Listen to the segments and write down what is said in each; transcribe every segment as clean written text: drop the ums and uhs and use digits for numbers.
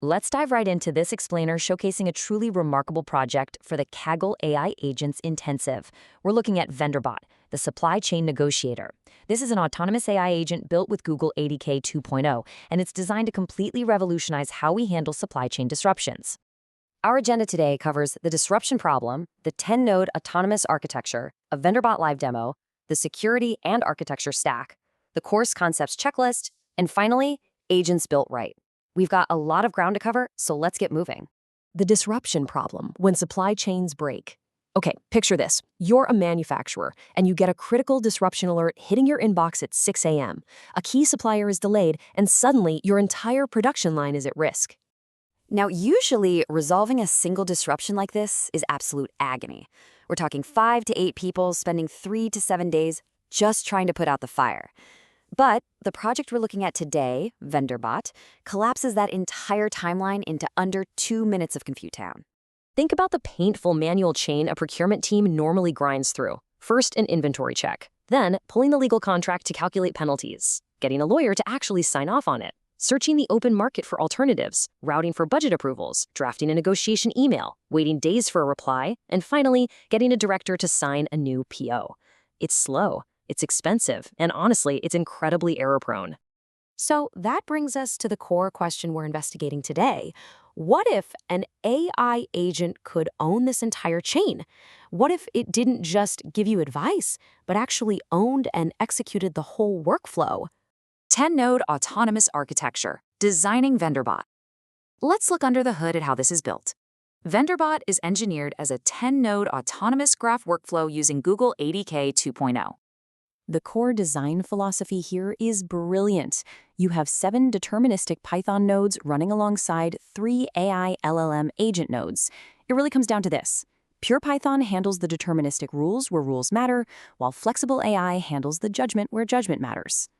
Let's dive right into this explainer showcasing a truly remarkable project for the Kaggle AI Agents Intensive. We're looking at VendorBot, the Supply Chain Negotiator. This is an autonomous AI agent built with Google ADK 2.0, and it's designed to completely revolutionize how we handle supply chain disruptions. Our agenda today covers the disruption problem, the 10-node autonomous architecture, a VendorBot live demo, the security and architecture stack, the course concepts checklist, and finally, agents built right. We've got a lot of ground to cover, so let's get moving. The disruption problem when supply chains break. Okay, picture this. You're a manufacturer, and you get a critical disruption alert hitting your inbox at 6 a.m. A key supplier is delayed, and suddenly your entire production line is at risk. Now, usually, resolving a single disruption like this is absolute agony. We're talking 5 to 8 people spending 3 to 7 days just trying to put out the fire. But the project we're looking at today, VendorBot, collapses that entire timeline into under 2 minutes of compute time. Think about the painful manual chain a procurement team normally grinds through. First, an inventory check, then pulling the legal contract to calculate penalties, getting a lawyer to actually sign off on it, searching the open market for alternatives, routing for budget approvals, drafting a negotiation email, waiting days for a reply, and finally, getting a director to sign a new PO. It's slow. It's expensive, and honestly, it's incredibly error-prone. So that brings us to the core question we're investigating today. What if an AI agent could own this entire chain? What if it didn't just give you advice, but actually owned and executed the whole workflow? 10-node autonomous architecture, designing VendorBot. Let's look under the hood at how this is built. VendorBot is engineered as a 10-node autonomous graph workflow using Google ADK 2.0. The core design philosophy here is brilliant. You have 7 deterministic Python nodes running alongside 3 AI LLM agent nodes. It really comes down to this. Pure Python handles the deterministic rules where rules matter, while flexible AI handles the judgment where judgment matters.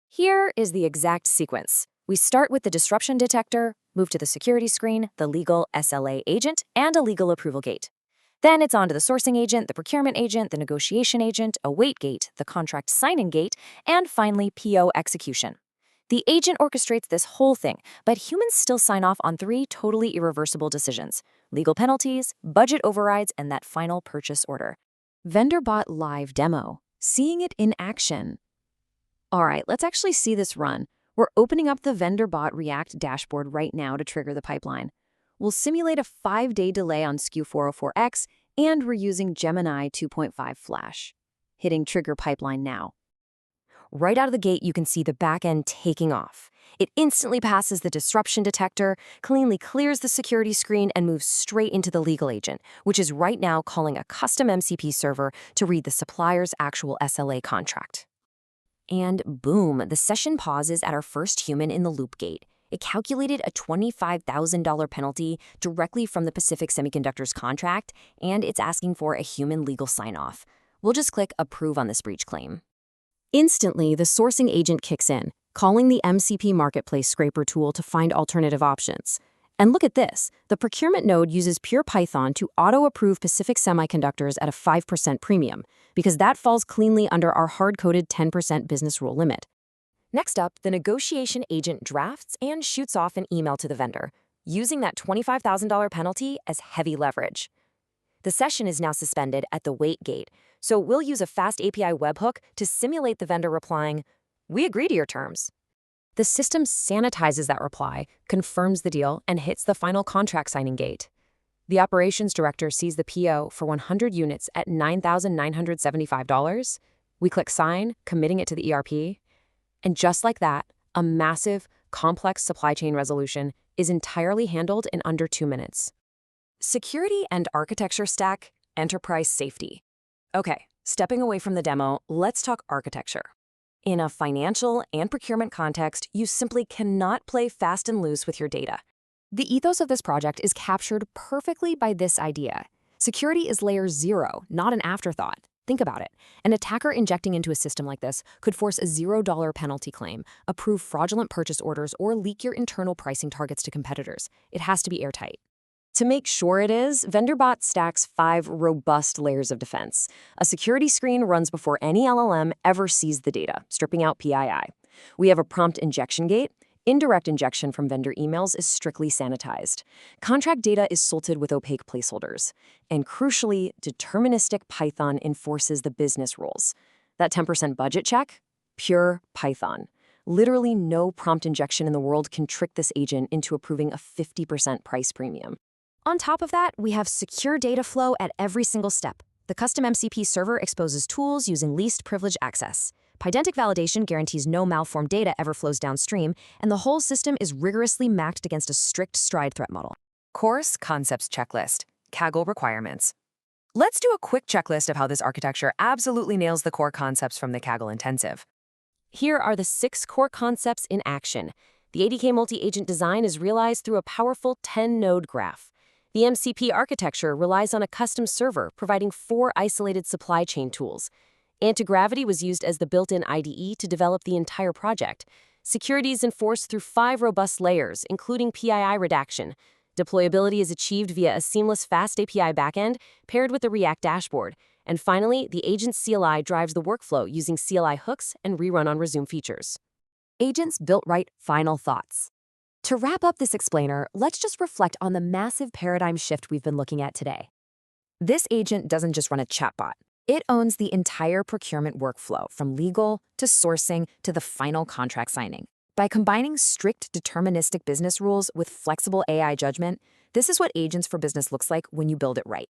Here is the exact sequence. We start with the disruption detector, move to the security screen, the legal SLA agent, and a legal approval gate. Then it's on to the sourcing agent, the procurement agent, the negotiation agent, a wait gate, the contract signing gate, and finally PO execution. The agent orchestrates this whole thing, but humans still sign off on 3 totally irreversible decisions: legal penalties, budget overrides, and that final purchase order. VendorBot live demo, seeing it in action. All right, let's actually see this run. We're opening up the VendorBot React dashboard right now to trigger the pipeline. We'll simulate a 5-day delay on SKU 404X, and we're using Gemini 2.5 Flash. Hitting trigger pipeline now. Right out of the gate, you can see the backend taking off. It instantly passes the disruption detector, cleanly clears the security screen, and moves straight into the legal agent, which is right now calling a custom MCP server to read the supplier's actual SLA contract. And boom, the session pauses at our first human in the loop gate. It calculated a $25,000 penalty directly from the Pacific Semiconductor's contract, and it's asking for a human legal sign-off. We'll just click Approve on this breach claim. Instantly, the sourcing agent kicks in, calling the MCP Marketplace scraper tool to find alternative options. And look at this. The procurement node uses pure Python to auto-approve Pacific Semiconductors at a 5% premium, because that falls cleanly under our hard-coded 10% business rule limit. Next up, the negotiation agent drafts and shoots off an email to the vendor, using that $25,000 penalty as heavy leverage. The session is now suspended at the wait gate, so we'll use a fast API webhook to simulate the vendor replying, "We agree to your terms." The system sanitizes that reply, confirms the deal, and hits the final contract signing gate. The operations director sees the PO for 100 units at $9,975. We click Sign, committing it to the ERP. And just like that, a massive, complex supply chain resolution is entirely handled in under 2 minutes. Security and architecture stack, enterprise safety. Okay, stepping away from the demo, let's talk architecture. In a financial and procurement context, you simply cannot play fast and loose with your data. The ethos of this project is captured perfectly by this idea. Security is layer 0, not an afterthought. Think about it. An attacker injecting into a system like this could force a $0 penalty claim, approve fraudulent purchase orders, or leak your internal pricing targets to competitors. It has to be airtight. To make sure it is, VendorBot stacks 5 robust layers of defense. A security screen runs before any LLM ever sees the data, stripping out PII. We have a prompt injection gate. Indirect injection from vendor emails is strictly sanitized. Contract data is salted with opaque placeholders. And crucially, deterministic Python enforces the business rules. That 10% budget check? Pure Python. Literally no prompt injection in the world can trick this agent into approving a 50% price premium. On top of that, we have secure data flow at every single step. The custom MCP server exposes tools using least privilege access. Pydantic validation guarantees no malformed data ever flows downstream, and the whole system is rigorously mapped against a strict stride threat model. Course Concepts Checklist, Kaggle Requirements. Let's do a quick checklist of how this architecture absolutely nails the core concepts from the Kaggle Intensive. Here are the 6 core concepts in action. The ADK multi-agent design is realized through a powerful 10-node graph. The MCP architecture relies on a custom server, providing 4 isolated supply chain tools. Anti-gravity was used as the built-in IDE to develop the entire project. Security is enforced through 5 robust layers, including PII redaction. Deployability is achieved via a seamless fast API backend paired with a React dashboard. And finally, the agent's CLI drives the workflow using CLI hooks and rerun on resume features. Agents built right, final thoughts. To wrap up this explainer, let's just reflect on the massive paradigm shift we've been looking at today. This agent doesn't just run a chatbot. It owns the entire procurement workflow, from legal to sourcing to the final contract signing. By combining strict deterministic business rules with flexible AI judgment, this is what Agents for Business looks like when you build it right.